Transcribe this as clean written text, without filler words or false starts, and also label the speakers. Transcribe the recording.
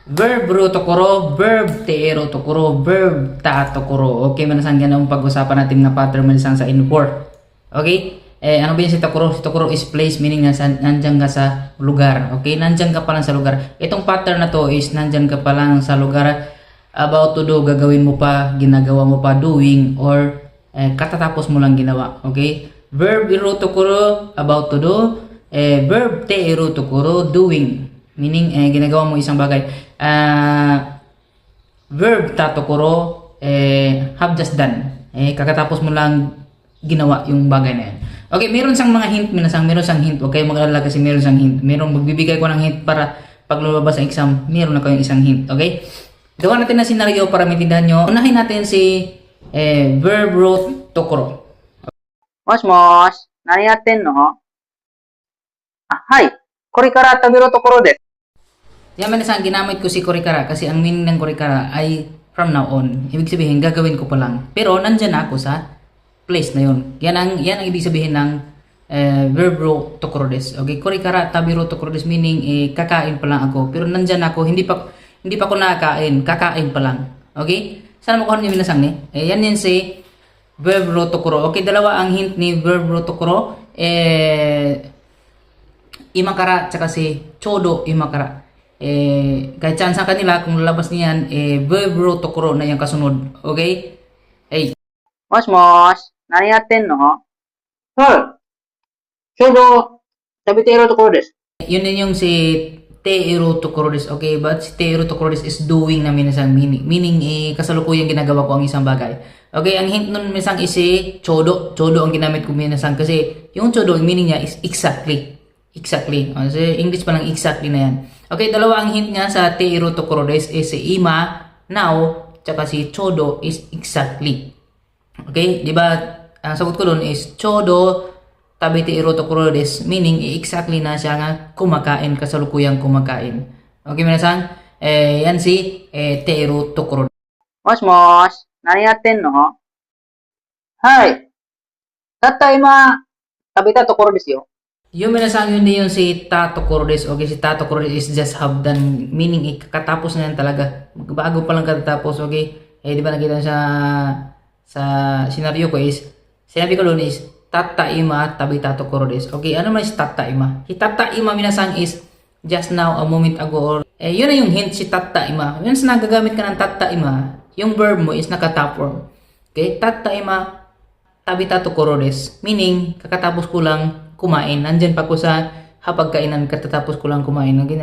Speaker 1: Verb ro tokoro, verb teero tokoro, verb ta tokoro. Okay, manasang yan ang pag-usapan natin na pattern malisang sa in-for. Okay? Ano ba yun si tokoro? Si tokoro is place, meaning nandyan ka sa lugar. Okay? Nandyan ka pa lang sa lugar. Itong pattern na to is nandyan ka pa lang sa lugar. About to do, gagawin mo pa, ginagawa mo pa, doing, or katatapos mo lang ginawa. Okay? Verb iro tokoro, about to do. Verb teero tokoro, doing. Meaning, ginagawa mo isang bagay. Verb tatokoro, have just done. Kakatapos mo lang ginawa yung bagay na yan. Okay, meron sang mga hint, meron sang hint. Okay, mag-alala kasi meron sang hint. Meron, magbibigay ko ng hint para pag lumabas sa exam, meron na kayong isang hint. Okay? Gawa natin na scenario para maintindihan nyo. Unahin natin si verb ro tokoro.
Speaker 2: Mos, nani yatten no? Hai, kore kara tabiro tokoro desu.
Speaker 1: Yan man isang ginamit ko si korikara kasi ang meaning ng korikara ay from now on. Ibig sabihin, gagawin ko pa lang. Pero nandyan na ako sa place na yun. Yan ang ibig sabihin ng verb ro tokoro desu. Okay, korikara tabiro tokoro desu meaning kakain pa lang ako. Pero nandyan ako, hindi pa ako nakakain, kakain pa lang. Okay? Sana makuha niyo minasang ni. Yan yan si verb ro tokoro. Okay, dalawa ang hint ni verb ro tokoro. Imakara tsaka si chodo imakara. Kahit saan sa kanila kung lalabas niyan, verb ro tokoro na yung kasunod. Okay?
Speaker 2: Mos, nani yatten no? Hai, shodo tabitero tokoro desu.
Speaker 1: Yun din yung si teero tokoro desu. Okay? But si teero tokoro desu is doing na minasang meaning. Meaning, kasalukuyang ginagawa ko ang isang bagay. Okay? Ang hint nun minasang is si chodo. Chodo ang ginamit ko minasang kasi yung chodo, ang meaning niya is exactly. Exactly. Sa English pa lang exactly na yan. Okay, dalawa ang hint niya sa teero tokoro desu is si ima, now, tsaka si chodo is exactly. Okay, di ba? Ang sagot ko doon is chodo tabi teero tokoro desu, meaning exactly na siya nga kumakain, kasalukuyang kumakain. Okay, minasang, yan si teero tokoro.
Speaker 2: Mos, nani yatten no? Hai, tatta ima tabita tokoro desu yo.
Speaker 1: Yung minasang yun din yung si tato tokoro desu. Okay, si tato tokoro desu is just have done, meaning kakatapos na yan talaga. Bago pa lang katatapos, okay? Di ba nakita sa scenario ko is, sinabi ko doon is, tatta ima tabi tato tokoro desu. Okay, ano man is tatta ima? Si tatta ima minasang is, just now, a moment ago, or, yun na yung hint si tatta ima. Yun sa nagagamit ka ng tatta ima, yung verb mo is naka-top form. Okay, tatta ima tabi tato tokoro desu. Meaning, kakatapos ko lang kumain. Nandyan pa ko sa hapagkainan, katatapos ko lang kumain. Okay,